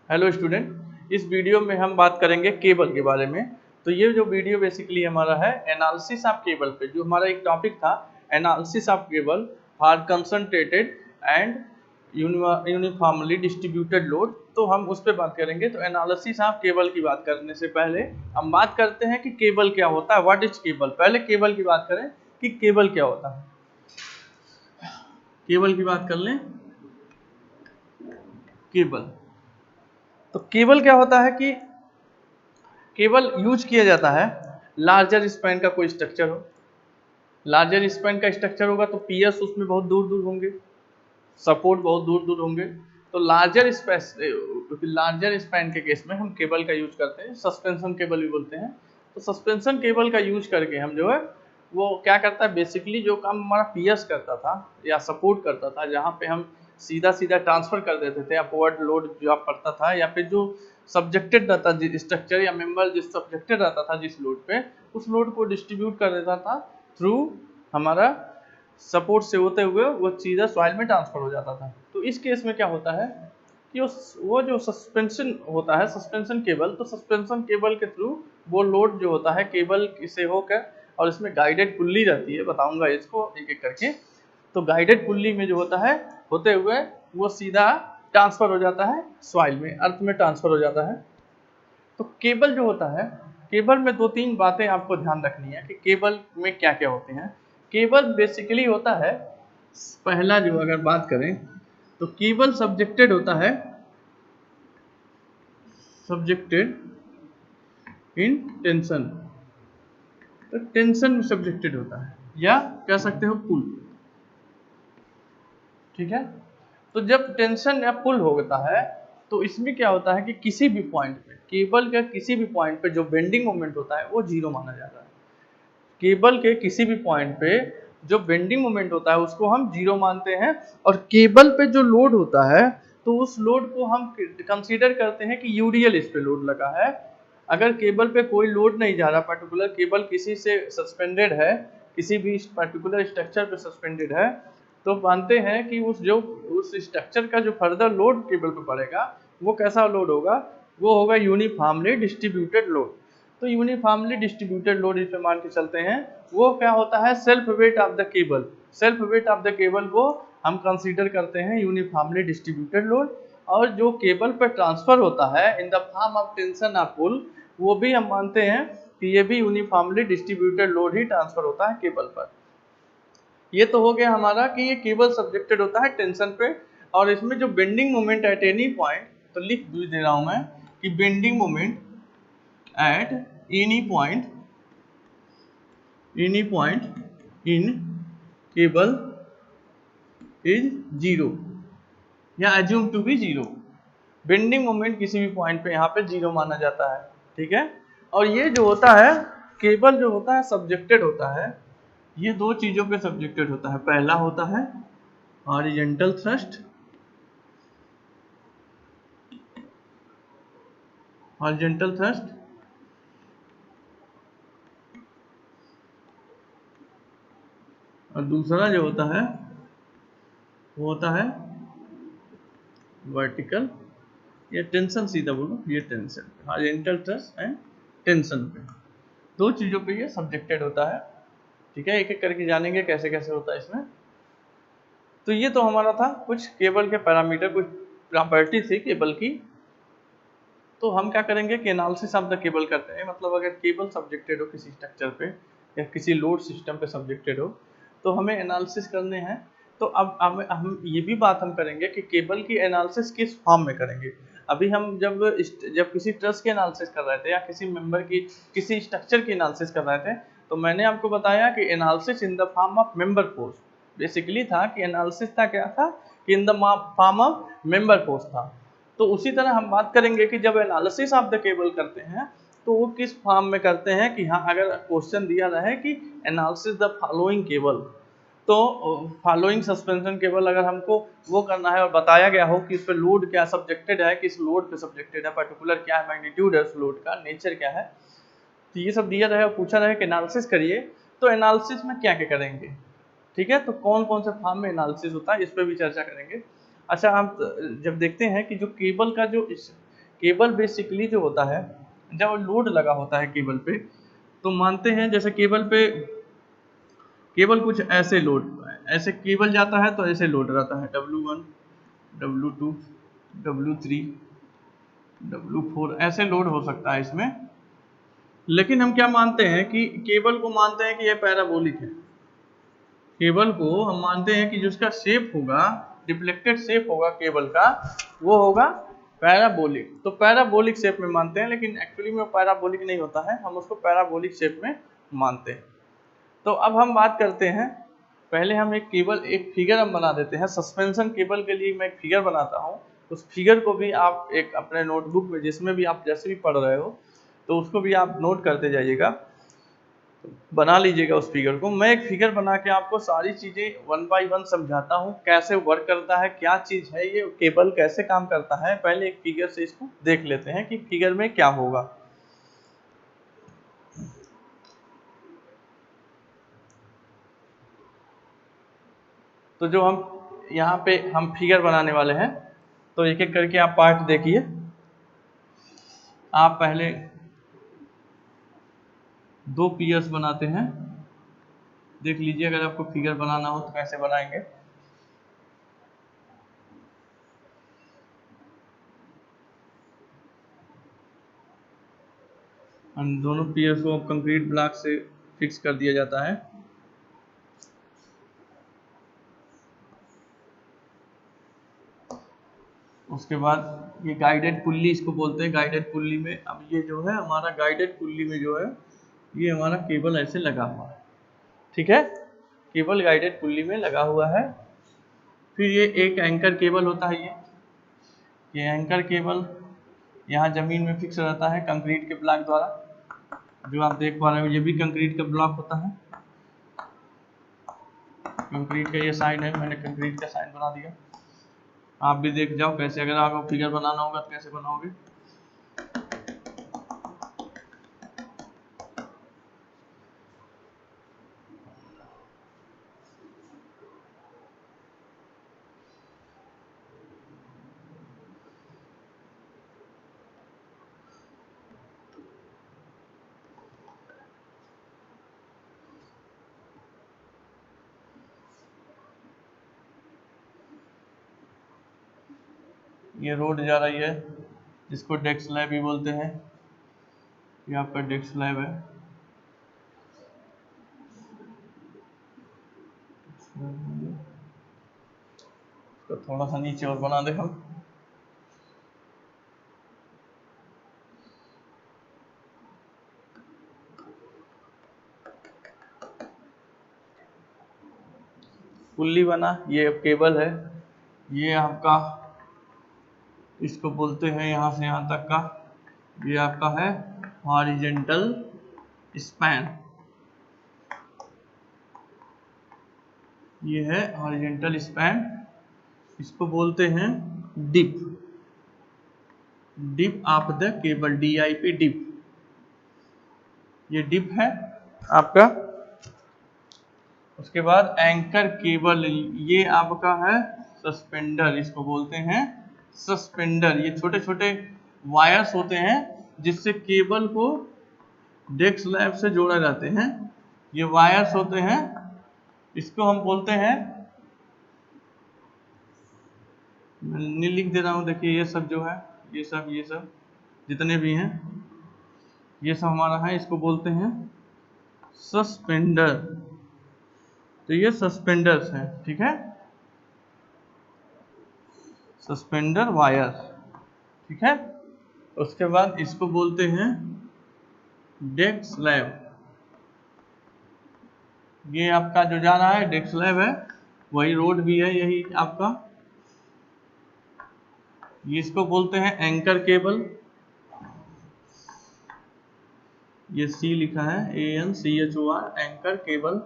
Hello student, इस video में हम बात करेंगे केबल के बारे में। तो ये जो वीडियो बेसिकली हमारा है एनालिसिस ऑफ केबल पे, जो हमारा एक टॉपिक था analysis of cable for concentrated and uniformly distributed load, तो हम उस पर बात करेंगे। तो एनालिसिस ऑफ केबल की बात करने से पहले हम बात करते हैं कि केबल क्या होता है, व्हाट इज केबल। पहले केबल की बात करें कि केबल क्या होता है। केबल की बात कर लें। केबल, तो केबल क्या होता है कि केबल यूज किया जाता है लार्जर स्पैन का कोई स्ट्रक्चर हो। लार्जर स्पैन का स्ट्रक्चर होगा तो पीएस उसमें बहुत दूर दूर होंगे, सपोर्ट बहुत दूर दूर होंगे। तो लार्जर स्पैन के केस में हम केबल का यूज करते हैं, सस्पेंशन केबल भी बोलते हैं। तो सस्पेंशन केबल का यूज करके हम जो है वो क्या करता है, बेसिकली जो काम हमारा पीएस करता था या सपोर्ट करता था, जहाँ पे हम सीधा सीधा ट्रांसफर कर देते थे, अपवर्ड लोड जो आप पड़ता था, या फिर जो सब्जेक्टेड रहता स्ट्रक्चर या मेंबर जिस सब्जेक्टेड रहता था जिस लोड पे, उस लोड को डिस्ट्रीब्यूट कर देता था थ्रू हमारा सपोर्ट से होते हुए वो सीधा सॉइल में ट्रांसफर हो जाता था। तो इस केस में क्या होता है कि वो जो सस्पेंशन होता है, सस्पेंशन केबल, तो सस्पेंशन केबल के थ्रू वो लोड जो होता है केबल से होकर, और इसमें गाइडेड पुल्ली रहती है, बताऊंगा इसको एक एक करके। तो गाइडेड पुल्ली में जो होता है होते हुए वो सीधा ट्रांसफर हो जाता है सॉइल में, अर्थ में ट्रांसफर हो जाता है। तो केबल जो होता है, केबल में दो तीन बातें आपको ध्यान रखनी है कि केबल में क्या क्या होते हैं। केबल बेसिकली होता है, पहला जो अगर बात करें तो केबल सब्जेक्टेड होता है, सब्जेक्टेड इन टेंशन। तो टेंशन में सब्जेक्टेड होता है, या कह सकते हो पुल। ठीक है, तो जब टेंशन या पुल होता है तो इसमें क्या होता है कि किसी भी पॉइंट पे, केबल का किसी भी पॉइंट पे जो बेंडिंग मोमेंट होता है वो जीरो माना जाता है। केबल के किसी भी पॉइंट पे जो बेंडिंग मोमेंट होता है उसको हम जीरो मानते हैं। और केबल पे जो लोड होता है तो उस लोड को हम कंसीडर करते हैं कि यूडीएल इस पे लोड लगा है। अगर केबल पे कोई लोड नहीं जा रहा, पर्टिकुलर केबल किसी से सस्पेंडेड है, किसी भी पर्टिकुलर स्ट्रक्चर पे सस्पेंडेड है, तो मानते हैं कि उस स्ट्रक्चर का जो फर्दर लोड केबल पे पड़ेगा वो कैसा लोड होगा, वो होगा यूनिफॉर्मली डिस्ट्रीब्यूटेड लोड। तो यूनिफॉर्मली डिस्ट्रीब्यूटेड लोड इस पे मान के चलते हैं, वो क्या होता है, self weight of the cable. Self weight of the cable को हम कंसीडर करते हैं यूनिफॉर्मली डिस्ट्रीब्यूटेड लोड। और जो केबल पर ट्रांसफर होता है in the form of tension of pull, वो भी हम मानते हैं कि ये भी यूनिफॉर्मली डिस्ट्रीब्यूटेड लोड ही ट्रांसफर होता है केबल पर। ये तो हो गया हमारा कि ये केबल सब्जेक्टेड होता है टेंशन पे। और इसमें जो bending moment at any point, तो लिख दे रहा हूं मैं कि bending moment at any point in cable is zero या assume to be zero। Bending moment किसी भी पॉइंट पे यहाँ पे जीरो माना जाता है। ठीक है, और ये जो होता है केबल जो होता है सब्जेक्टेड होता है, ये दो चीजों पे सब्जेक्टेड होता है। पहला होता है हॉरिजॉन्टल थ्रस्ट, हॉरिजॉन्टल थ्रस्ट, और दूसरा जो होता है वो होता है वर्टिकल, ये टेंशन, सीधा बोलो ये tension, horizontal thrust and tension पे, दो चीजों पे ये सब्जेक्टेड होता है। ठीक है, एक एक करके जानेंगे कैसे कैसे होता है इसमें। तो ये तो हमारा था कुछ केबल के पैरामीटर, कुछ प्रॉपर्टी थी केबल की। तो हम क्या करेंगे कि एनालिसिस ऑफ द केबल करते हैं, मतलब अगर केबल सब्जेक्टेड हो किसी स्ट्रक्चर पे या किसी लोड सिस्टम पे सब्जेक्टेड हो तो हमें एनालिसिस करने हैं। तो अब हम ये भी बात हम करेंगे कि केबल की एनालिसिस किस फॉर्म में करेंगे। अभी हम जब किसी ट्रस की एनालिसिस कर रहे थे या किसी मेंबर की, किसी स्ट्रक्चर की एनालिसिस कर रहे थे, तो मैंने आपको बताया कि analysis in the form of member force basically था, कि एनालिसिस था क्या था कि इन the form of member force था। तो उसी तरह हम बात करेंगे कि जब एनालिसिस ऑफ द केबल करते हैं तो वो किस फॉर्म में करते हैं, कि हाँ अगर क्वेश्चन दिया रहे कि एनालिसिस द फॉलोइंग केबल, तो फॉलोइंग सस्पेंशन केबल अगर हमको वो करना है और बताया गया हो कि इस पे लोड क्या सब्जेक्टेड है, किस लोड पे सब्जेक्टेड है, पर्टिकुलर क्या है मैग्नीट्यूड है उस लोड का, नेचर क्या है, तो ये सब दिया रहे और पूछा रहे कि एनालिसिस करिए, तो एनालिसिस में क्या क्या करेंगे। ठीक है, तो कौन कौन से फॉर्म में एनालिसिस होता है इस पर भी चर्चा करेंगे। अच्छा, हम जब देखते हैं कि जो केबल का जो केबल बेसिकली जो होता है, जब लोड लगा होता है केबल पे, तो मानते हैं जैसे केबल कुछ ऐसे लोड, ऐसे केबल जाता है तो ऐसे लोड रहता है W1 W2 W3 W4, ऐसे लोड हो सकता है इसमें। लेकिन हम क्या मानते हैं कि केबल को मानते हैं कि यह पैराबोलिक है। केबल को हम मानते हैं कि जिसका शेप होगा, रिफ्लेक्टेड शेप होगा केबल का, वो होगा पैराबोलिक। तो पैराबोलिक शेप में मानते हैं, लेकिन एक्चुअली में पैराबोलिक नहीं होता है, हम उसको पैराबोलिक शेप में मानते हैं। तो अब हम बात करते हैं, पहले हम एक फिगर हम बना देते हैं। सस्पेंशन केबल के लिए मैं एक फिगर बनाता हूँ, उस फिगर को भी आप एक अपने नोटबुक में, जिसमें भी आप जैसे भी पढ़ रहे हो, तो उसको भी आप नोट करते जाइएगा, बना लीजिएगा उस फिगर को। मैं एक फिगर बना के आपको सारी चीज़ें 1 बाय 1 समझाता हूँ, कैसे वर्क करता है, क्या चीज़ है ये केबल, कैसे काम करता है। पहले एक फिगर से इसको देख लेते हैं कि फिगर में क्या होगा। तो जो हम यहाँ पे हम फिगर बनाने वाले हैं, तो एक एक करके आप पार्ट देखिए। आप पहले 2 पियर्स बनाते हैं, देख लीजिए अगर आपको फिगर बनाना हो तो कैसे बनाएंगे। हम दोनों पियर्स को कंक्रीट ब्लॉक से फिक्स कर दिया जाता है। उसके बाद ये गाइडेड पुल्ली इसको बोलते हैं, गाइडेड पुल्ली में, अब ये जो है हमारा गाइडेड पुल्ली में जो है, ये हमारा केबल ऐसे लगा हुआ है, ठीक है, केबल गाइडेड पुल्ली में लगा हुआ है। फिर ये एक एंकर केबल होता है, ये एंकर केबल यहाँ जमीन में फिक्स रहता है कंक्रीट के ब्लॉक द्वारा। जो आप देख पा रहे हो ये भी कंक्रीट का ब्लॉक होता है, कंक्रीट का ये साइन है, मैंने कंक्रीट का साइन बना दिया। आप भी देख जाओ कैसे, अगर आपको फिगर बनाना होगा तो कैसे बनाओगे। ये रोड जा रही है जिसको डेक स्लैब भी बोलते हैं, ये आपका डेक स्लैब है। तो थोड़ा सा नीचे और बना दे हम। पुल्ली बना, ये केबल है, ये आपका, इसको बोलते हैं यहाँ से यहाँ तक का, ये आपका है हॉरिजेंटल स्पैन, ये है हॉरिजेंटल स्पैन, इसको बोलते हैं dip, dip of the cable, DIP dip, ये डिप है आपका। उसके बाद एंकर केबल, ये आपका है सस्पेंडर, इसको बोलते हैं सस्पेंडर। ये छोटे छोटे वायर्स होते हैं जिससे केबल को डेक स्लैब से जोड़ा जाते हैं, ये वायर्स होते हैं, इसको हम बोलते हैं, मैं लिख दे रहा हूँ, देखिए ये सब जो है, ये सब जितने भी हैं, ये सब हमारा है, इसको बोलते हैं सस्पेंडर। तो ये सस्पेंडर्स हैं, ठीक है, सस्पेंडर वायर, ठीक है। उसके बाद इसको बोलते हैं डेक स्लैब, ये आपका जो जा रहा है डेक स्लैब है, वही रोड भी है यही आपका। ये इसको बोलते हैं एंकर केबल, ये C लिखा है, ANCHOR, anchor cable,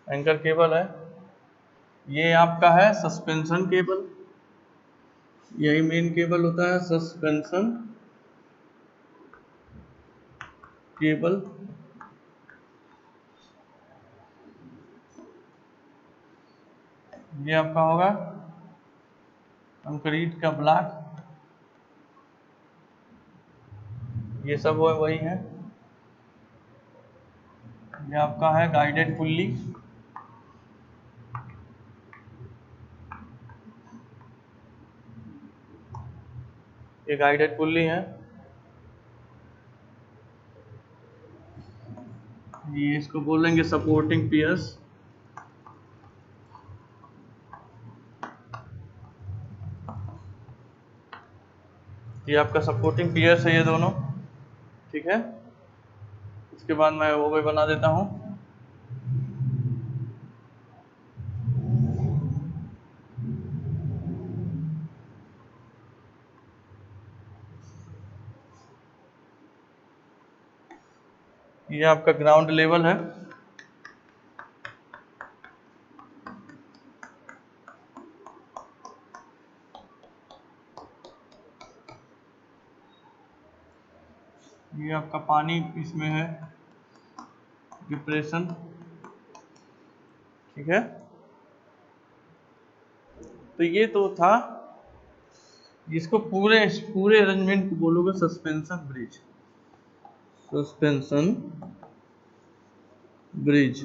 anchor cable है। ये आपका है सस्पेंशन केबल, यही मेन केबल होता है सस्पेंशन केबल। ये आपका होगा कंक्रीट का ब्लॉक, ये सब वही है। ये आपका है गाइडेड पुल्ली, ये गाइडेड पुल्ली है। ये इसको बोलेंगे सपोर्टिंग पियर्स। ये आपका सपोर्टिंग पियर्स है ये दोनों, ठीक है। इसके बाद मैं वो भी बना देता हूँ। ये आपका ग्राउंड लेवल है। ये आपका पानी इसमें है, डिप्रेशन, ठीक है। तो ये तो था, इसको पूरे पूरे अरेंजमेंट को बोलोगे सस्पेंशन ब्रिज, सस्पेंशन ब्रिज,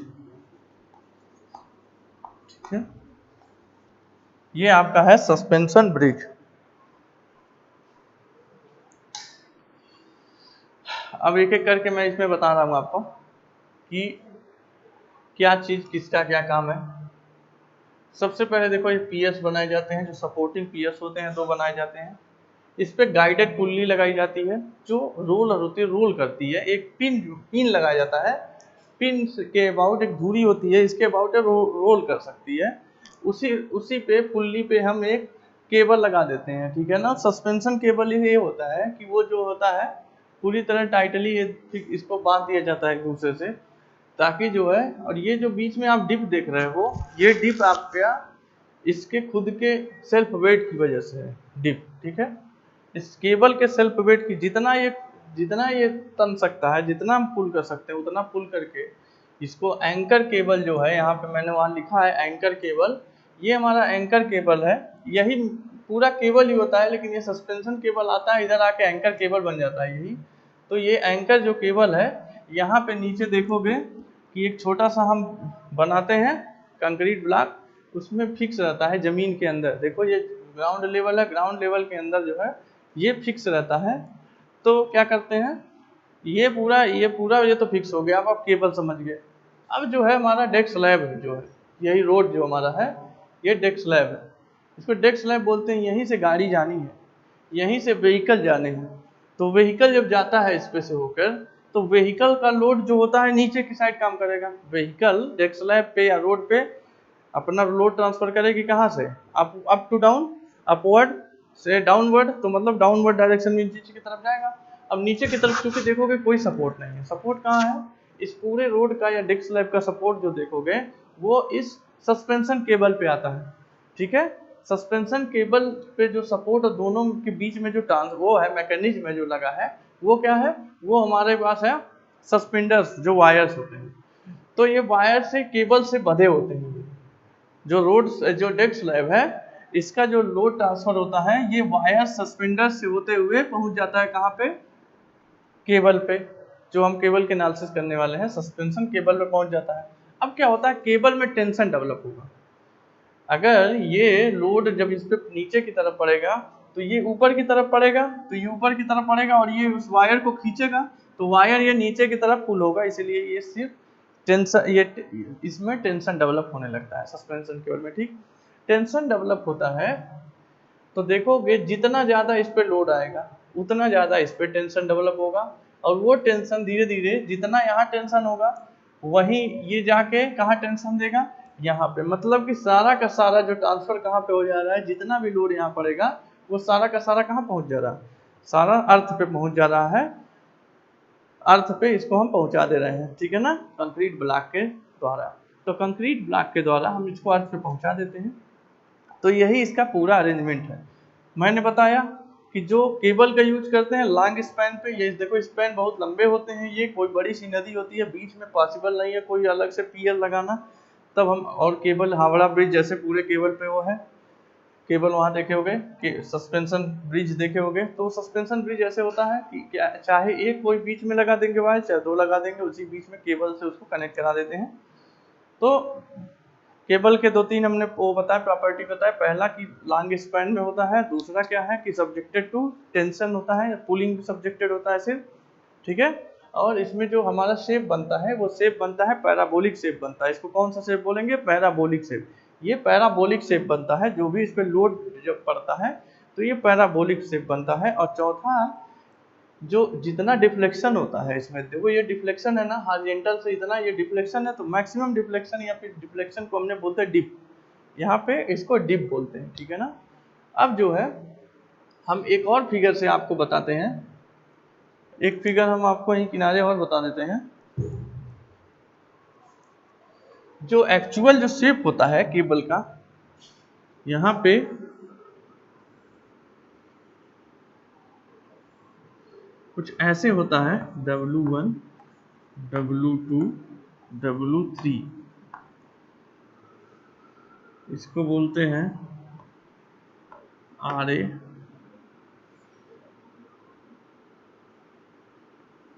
ठीक है। ये आपका है सस्पेंशन ब्रिज। अब एक एक करके मैं इसमें बता रहा हूँ आपको कि क्या चीज़ किसका क्या काम है। सबसे पहले देखो, ये पियर्स बनाए जाते हैं, जो सपोर्टिंग पियर्स होते हैं दो बनाए जाते हैं। इस पे गाइडेड पुल्ली लगाई जाती है जो रोलर होती है, रोल करती है। एक पिन लगाया जाता है, पिन के अबाउट एक धुरी होती है, इसके अबाउट रोल कर सकती है। उसी उसी पे पुल्ली पे हम एक केबल लगा देते हैं, ठीक है ना। सस्पेंशन केबल ये होता है कि वो जो होता है पूरी तरह टाइटली इसको बांध दिया जाता है एक दूसरे से, ताकि जो है, और ये जो बीच में आप डिप देख रहे हो, ये डिप आपका इसके खुद के सेल्फ वेट की वजह से है डिप, ठीक है। इस केबल के सेल्फ वेट की जितना ये तन सकता है, जितना हम पुल कर सकते हैं उतना पुल करके इसको एंकर केबल जो है, यहाँ पे मैंने वहाँ लिखा है एंकर केबल, ये हमारा एंकर केबल है। यही पूरा केबल ही होता है, लेकिन ये सस्पेंशन केबल आता है इधर आके एंकर केबल बन जाता है यही। तो ये एंकर जो केबल है, यहाँ पे नीचे देखोगे कि एक छोटा सा हम बनाते हैं कंक्रीट ब्लॉक, उसमें फिक्स रहता है ज़मीन के अंदर। देखो ये ग्राउंड लेवल है, ग्राउंड लेवल के अंदर जो है ये फिक्स रहता है। तो क्या करते हैं, ये तो फिक्स हो गया। अब आप केबल समझ गए। अब जो है हमारा डेक स्लैब है, जो है यही रोड जो हमारा है, ये डेक स्लैब है। इसको डेक स्लैब बोलते हैं। यहीं से गाड़ी जानी है, यहीं से व्हीकल जाने हैं। तो व्हीकल जब जाता है इस पे से होकर, तो व्हीकल का लोड जो होता है नीचे की साइड काम करेगा। व्हीकल डेक स्लैब पे या रोड पे अपना लोड ट्रांसफर करेगी कहाँ से, अप टू डाउन, अपवर्ड से डाउनवर्ड, तो मतलब डाउनवर्ड डायरेक्शन में नीचे की तरफ जाएगा। अब नीचे की तरफ क्योंकि देखोगे कोई सपोर्ट नहीं है, सपोर्ट कहाँ है, इस पूरे रोड का या डेक स्लैब का सपोर्ट जो देखोगे वो इस सस्पेंशन केबल पे आता है, ठीक है। सस्पेंशन केबल पे जो सपोर्ट और दोनों के बीच में जो वो है मैकेनिज्म जो लगा है, वो क्या है, वो हमारे पास है सस्पेंडर्स, जो वायर्स होते हैं। तो ये वायर से केबल से बंधे होते हैं। जो रोड जो डेक स्लैब है, इसका जो लोड ट्रांसफर होता है ये वायर सस्पेंडर से होते हुए पहुंच जाता है कहाँ पे, केबल पे, जो हम केबल के एनालिसिस करने वाले हैं, सस्पेंशन केबल पे पहुंच जाता है। अब क्या होता है, केबल में टेंशन डेवलप होगा। अगर ये लोड जब इस पे नीचे की तरफ पड़ेगा तो ये ऊपर की तरफ पड़ेगा, तो ये ऊपर की तरफ पड़ेगा और ये उस वायर को खींचेगा, तो वायर ये नीचे की तरफ पुल होगा। इसलिए ये सिर्फ टेंशन, ये इसमें टेंशन डेवलप होने लगता है सस्पेंशन केबल में, ठीक। टेंशन डेवलप होता है तो देखोगे जितना ज़्यादा इस पे लोड आएगा उतना ज़्यादा इस पे टेंशन डेवलप होगा, और वो टेंशन धीरे धीरे जितना यहाँ टेंशन होगा वहीं ये जाके कहाँ टेंशन देगा, यहाँ पे। मतलब कि सारा का सारा जो ट्रांसफर कहाँ पे हो जा रहा है, जितना भी लोड यहाँ पड़ेगा वो सारा का सारा कहाँ पहुँच जा रहा है, सारा अर्थ पे पहुँच जा रहा है। अर्थ पे इसको हम पहुँचा दे रहे हैं, ठीक है ना, कंक्रीट ब्लॉक के द्वारा। तो कंक्रीट ब्लॉक के द्वारा हम इसको अर्थ पे पहुँचा देते हैं। तो यही इसका पूरा अरेंजमेंट है। मैंने बताया कि जो केबल का यूज करते हैं लॉन्ग स्पैन पे, ये देखो स्पैन बहुत लंबे होते हैं, ये कोई बड़ी सी नदी होती है, बीच में पॉसिबल नहीं है कोई अलग से पियर लगाना, तब हम, और केबल हावड़ा ब्रिज जैसे पूरे केबल पे वो है, केबल वहाँ देखे होंगे कि सस्पेंशन ब्रिज देखे होंगे। तो सस्पेंशन ब्रिज ऐसे होता है कि क्या चाहे एक कोई बीच में लगा देंगे वायर, चाहे दो लगा देंगे, उसी बीच में केबल से उसको कनेक्ट करा देते हैं। तो केबल के दो तीन हमने वो बताया, प्रॉपर्टी बताया। पहला कि लॉन्ग स्पैन में होता है, दूसरा क्या है कि सब्जेक्टेड टू टेंशन होता है, पुलिंग भी सब्जेक्टेड होता है सिर्फ, ठीक है। और इसमें जो हमारा शेप बनता है वो शेप बनता है पैराबोलिक शेप बनता है। इसको कौन सा शेप बोलेंगे? Parabolic shape. ये पैराबोलिक शेप बनता है, जो भी इस पर लोड जब पड़ता है तो ये पैराबोलिक शेप बनता है। और चौथा, जो जितना डिफ्लेक्शन होता है इसमें, देखो ये डिफ्लेक्शन है ना, हॉरिजॉन्टल से इतना ये डिफ्लेक्शन है, तो मैक्सिमम डिफ्लेक्शन या फिर डिफ्लेक्शन को हमने बोलते हैं डिप, यहाँ पे इसको डिप बोलते हैं, ठीक है ना। अब जो है हम एक और फिगर से आपको बताते हैं, एक फिगर हम आपको यहीं किनारे और बता देते हैं। जो एक्चुअल जो शेप होता है केबल का, यहाँ पे कुछ ऐसे होता है, W1, W2, W3, इसको बोलते हैं RA,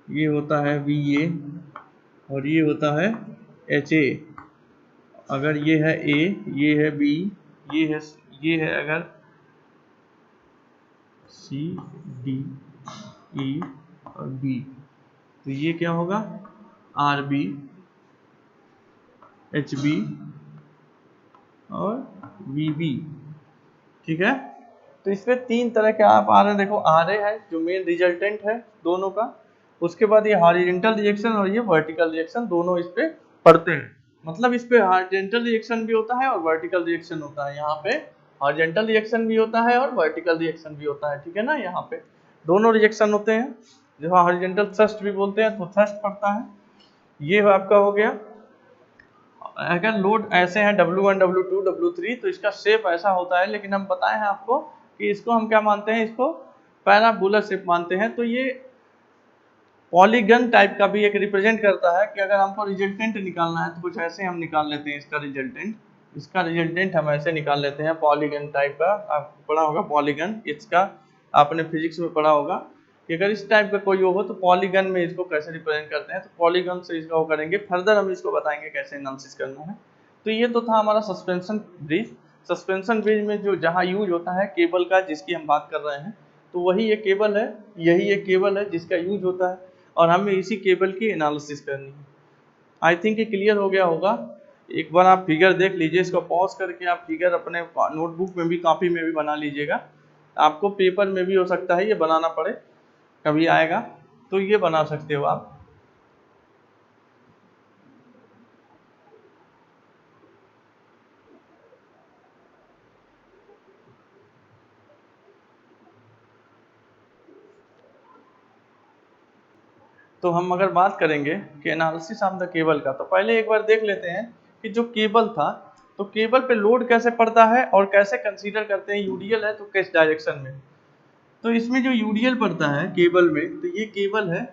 ये होता है VA, और ये होता है HA। अगर ये है A, ये है B, ये है अगर C, D, E और B, तो ये क्या होगा? RB, HB और VB, ठीक है। तो इसमें तीन तरह के आप आ रहे हैं, देखो RA है जो मेन रिजल्टेंट है दोनों का, उसके बाद ये हॉरिजॉन्टल रिएक्शन और ये वर्टिकल रिएक्शन दोनों इस पे पड़ते हैं। मतलब इस पे हॉरिजॉन्टल रिएक्शन भी होता है और वर्टिकल रिएक्शन होता है। यहाँ पे हॉरिजॉन्टल रिएक्शन भी होता है और वर्टिकल रिएक्शन भी होता है, ठीक है ना। यहाँ पे दोनों रिएक्शन होते हैं, जो हॉरिजॉन्टल थ्रस्ट भी बोलते हैं, तो थ्रस्ट पड़ता है। ये आपका हो गया। अगर लोड ऐसे हैं W1, W2, W3, तो इसका शेप ऐसा होता है, लेकिन हम बताए हैं आपको कि इसको हम क्या मानते हैं, इसको पैराबोला शेप मानते हैं। तो ये पॉलीगन टाइप का भी एक रिप्रेजेंट करता है कि अगर हमको रिजल्टेंट निकालना है तो कुछ ऐसे हम निकाल लेते हैं इसका रिजल्टेंट हम ऐसे निकाल लेते हैं पॉलीगन टाइप का। आपको पढ़ा होगा पॉलीगन, इसका आपने फिजिक्स में पढ़ा होगा कि अगर इस टाइप का कोई हो तो पॉलीगन में इसको कैसे रिप्रेजेंट करते हैं। तो पॉलीगन से इसका वो करेंगे, फर्दर हम इसको बताएंगे कैसे एनालिसिस करना है। तो ये तो था हमारा सस्पेंशन ब्रिज। सस्पेंशन ब्रिज में जो जहाँ यूज होता है केबल का, जिसकी हम बात कर रहे हैं, तो वही एक केबल है, यही एक केबल है जिसका यूज होता है, और हमें इसी केबल की एनालिसिस करनी है। आई थिंक ये क्लियर हो गया होगा। एक बार आप फिगर देख लीजिए, इसको पॉज करके आप फिगर अपने नोटबुक में भी, कॉपी में भी बना लीजिएगा। आपको पेपर में भी हो सकता है ये बनाना पड़े, कभी आएगा तो ये बना सकते हो आप। तो हम अगर बात करेंगे कि एनालिसिस ऑफ द केबल का, तो पहले एक बार देख लेते हैं कि जो केबल था, तो केबल पे लोड कैसे पड़ता है और कैसे कंसीडर करते हैं। यूडीएल है तो किस डायरेक्शन में। तो इसमें जो यूडीएल पड़ता है केबल में, तो ये केबल है,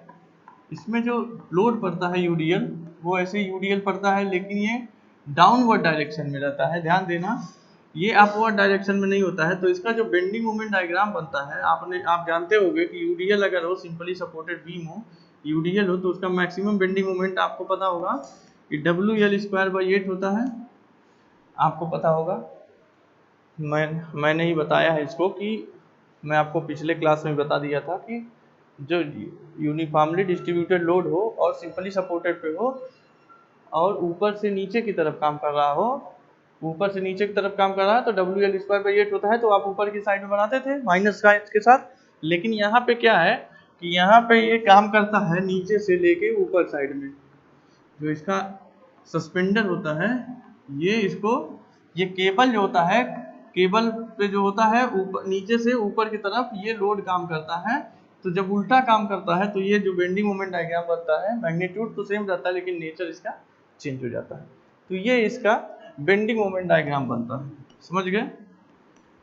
इसमें जो लोड पड़ता है यूडीएल, वो ऐसे यूडीएल पड़ता है, लेकिन ये डाउनवर्ड डायरेक्शन में रहता है। ध्यान देना, ये अपवर्ड डायरेक्शन में नहीं होता है। तो इसका जो बेंडिंग मोमेंट डायग्राम बनता है, आप जानते होंगे कि यूडीएल अगर हो, सिंपली सपोर्टेड बीम हो, यूडीएल हो, तो उसका मैक्सिमम बेंडिंग मोमेंट आपको पता होगा कि WL²/8 होता है। आपको पता होगा, मैंने ही बताया है इसको, कि मैं आपको पिछले क्लास में बता दिया था कि जो यूनिफॉर्मली डिस्ट्रीब्यूटेड लोड हो और सिंपली सपोर्टेड पे हो और ऊपर से नीचे की तरफ काम कर रहा हो, ऊपर से नीचे की तरफ काम कर रहा है, तो WL²/8 होता है। तो आप ऊपर की साइड में बनाते थे माइनस का के साथ, लेकिन यहाँ पे क्या है कि यहाँ पे ये काम करता है नीचे से लेके ऊपर साइड में। जो इसका सस्पेंडर होता है, ये इसको, ये केबल जो होता है, केबल पे जो होता है ऊपर, नीचे से ऊपर की तरफ ये लोड काम करता है। तो जब उल्टा काम करता है तो ये जो बेंडिंग मोमेंट डायग्राम बनता है, मैग्नीट्यूड तो सेम रहता है लेकिन नेचर इसका चेंज हो जाता है। तो ये इसका बेंडिंग मोमेंट डायग्राम बनता है, समझ गए।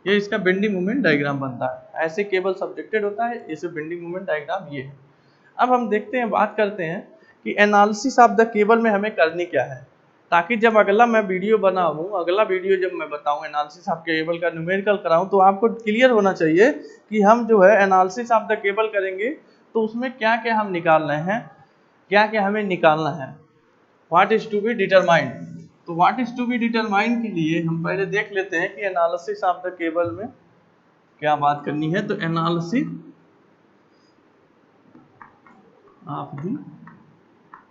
ये इसका बेंडिंग मोमेंट डायग्राम बनता है, ऐसे केबल सब्जेक्टेड होता है, इसे बेंडिंग मोमेंट डायग्राम ये है। अब हम देखते हैं, बात करते हैं कि एनालिसिस ऑफ द केबल में हमें करनी क्या है। ताकि जब अगला मैं वीडियो बनाऊँ, अगला वीडियो जब मैं बताऊँ एनालिसिस ऑफ केबल का न्यूमेरिकल कराऊँ, तो आपको क्लियर होना चाहिए कि हम जो है एनालिसिस ऑफ द केबल करेंगे तो उसमें क्या क्या हम निकाल रहे हैं, क्या क्या हमें निकालना है, what is to be determined. तो what is to be determined के लिए हम पहले देख लेते हैं कि एनालिसिस ऑफ द केबल में क्या बात करनी है। तो एनालिसिस ऑफ द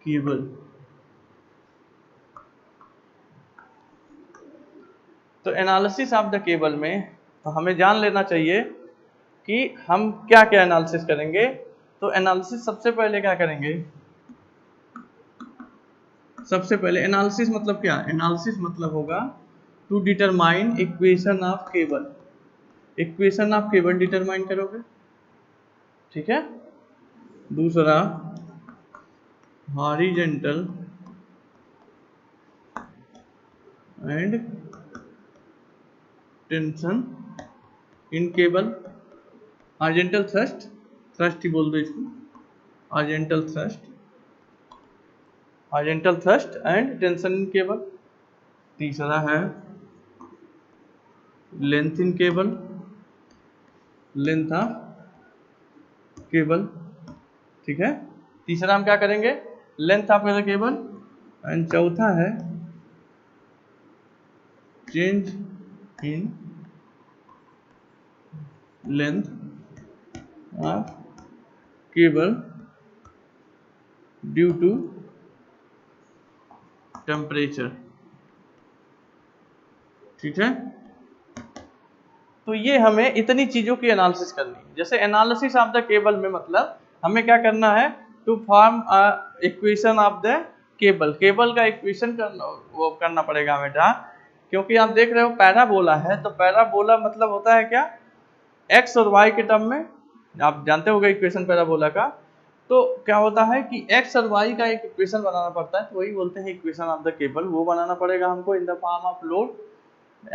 केबल, तो एनालिसिस ऑफ द केबल में तो हमें जान लेना चाहिए कि हम क्या क्या एनालिसिस करेंगे। तो एनालिसिस सबसे पहले क्या करेंगे, सबसे पहले एनालिसिस मतलब क्या, एनालिसिस मतलब होगा to determine equation of cable, equation of cable determine करोगे, ठीक है। दूसरा horizontal and tension in cable, horizontal thrust, thrust ही बोल दो इसको, horizontal thrust, horizontal thrust and tension in cable. तीसरा है length in cable, length of cable, ठीक है। तीसरा हम क्या करेंगे, length of the cable, and चौथा है change in length of cable due to temperature, ठीक है। तो ये हमें इतनी चीजों की एनालिसिस करनी है। जैसे एनालिसिस ऑफ द केबल में मतलब हमें क्या करना है, to form equation of the cable, cable का इक्वेशन वो करना पड़ेगा बेटा, क्योंकि आप देख रहे हो पैराबोला है, तो पैराबोला मतलब होता है क्या, एक्स और वाई के टर्म में, आप जानते होंगे इक्वेशन पैराबोला का। तो क्या होता है कि एक्स और वाई का एक इक्वेशन बनाना पड़ता है, तो वही बोलते हैं इक्वेशन ऑफ द केबल। वो बनाना पड़ेगा हमको इन the form of load,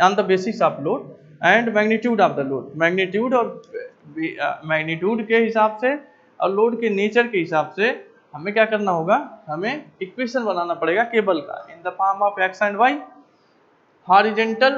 on the basis of load and magnitude of the load, magnitude और मैग्नीट्यूड के हिसाब से और लोड के नेचर के हिसाब से हमें क्या करना होगा, हमें इक्वेशन बनाना पड़ेगा केबल का in the form of X and Y. Horizontal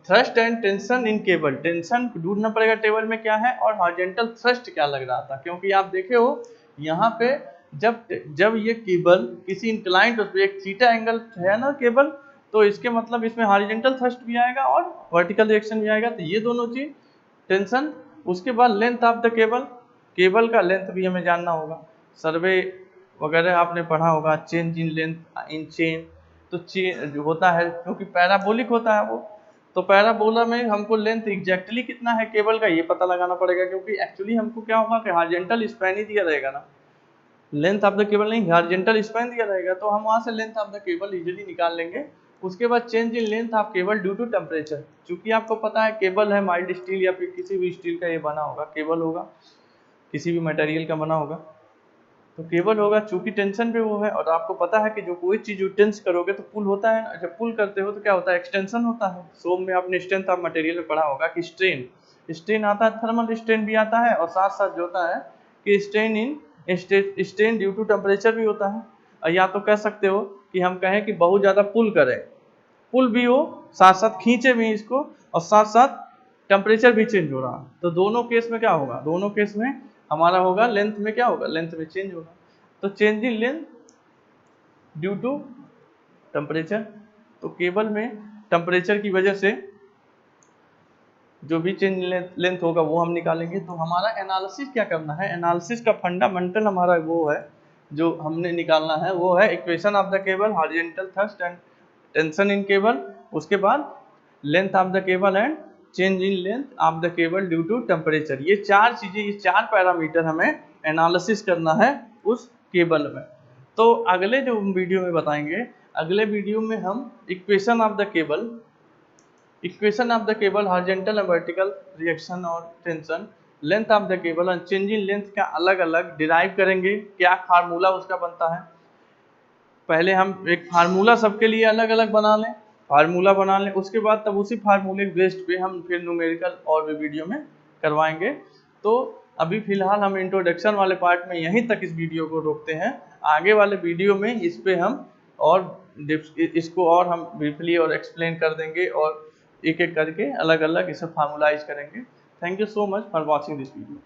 thrust and tension in cable, tension ढूंढना पड़ेगा टेबल में क्या है, और हॉरिजॉन्टल थ्रस्ट क्या लग रहा था, क्योंकि आप देखे हो यहाँ पे जब ये केबल किसी इंक्लाइंड, उस पर एक थीटा एंगल है ना केबल, तो इसके मतलब इसमें हॉरिजॉन्टल थ्रस्ट भी आएगा और वर्टिकल रिएक्शन भी आएगा। तो ये दोनों चीज टेंशन, उसके बाद length of the cable, cable का लेंथ भी हमें जानना होगा, सर्वे वगैरह आपने पढ़ा होगा, change in length in chain. तो जो होता है क्योंकि पैराबोलिक होता है वो, तो पैराबोला में हमको लेंथ एग्जैक्टली कितना है केबल का ये पता लगाना पड़ेगा, क्योंकि एक्चुअली हमको क्या होगा कि हॉरिजॉन्टल स्पैन ही दिया रहेगा ना, लेंथ ऑफ द केबल नहीं, हॉरिजॉन्टल स्पैन दिया रहेगा, तो हम वहां से length of the cable easily निकाल लेंगे। उसके बाद change in length of cable due to temperature, क्योंकि आपको पता है केबल है माइल्ड स्टील या फिर किसी भी स्टील का ये बना होगा, केबल होगा किसी भी मटेरियल का बना होगा, तो केबल होगा, चूंकि टेंशन पे वो है। और आपको पता है कि जो कोई चीज टेंस करोगे तो पुल होता है, जब पुल करते हो तो क्या होता है, एक्सटेंशन होता है। सोम में आपने स्ट्रेंथ ऑफ मटेरियल में पढ़ा होगा कि स्ट्रेन, स्ट्रेन आता है, थर्मल स्ट्रेन भी आता है, और साथ साथ जो होता है कि strain in strain due to temperature भी होता है। या तो कह सकते हो कि हम कहें कि बहुत ज्यादा पुल करें, पुल भी हो, साथ साथ खींचे भी इसको, और साथ साथ टेम्परेचर भी चेंज हो रहा है, तो दोनों केस में क्या होगा, दोनों केस में हमारा होगा लेंथ में क्या होगा, लेंथ में चेंज होगा। तो change in length due to temperature, तो केबल में टेम्परेचर की वजह से जो भी चेंज लेंथ होगा वो हम निकालेंगे। तो हमारा एनालिसिस क्या करना है, एनालिसिस का फंडामेंटल हमारा वो है जो हमने निकालना है, वो है equation of the cable, horizontal thrust and tension in cable, उसके बाद length of the cable and change in length of the cable due to temperature. ये चार चीजें, ये चार पैरामीटर हमें एनालिसिस करना है उस केबल में। तो अगले जो वीडियो में बताएंगे, अगले वीडियो में हम equation of the cable, equation of the cable, horizontal and vertical reaction और tension, length of the cable और चेंज इन लेंथ का अलग अलग डिराइव करेंगे, क्या फार्मूला उसका बनता है। पहले हम एक फार्मूला सबके लिए अलग अलग बना लें, फार्मूला बना लें, उसके बाद तब उसी फार्मूले बेस्ड पे हम फिर न्यूमेरिकल और भी वीडियो में करवाएंगे। तो अभी फिलहाल हम इंट्रोडक्शन वाले पार्ट में यहीं तक इस वीडियो को रोकते हैं, आगे वाले वीडियो में इस पे हम और इसको और हम ब्रीफली और एक्सप्लेन कर देंगे और एक एक करके अलग अलग इसे फार्मूलाइज करेंगे। Thank you so much for watching this video.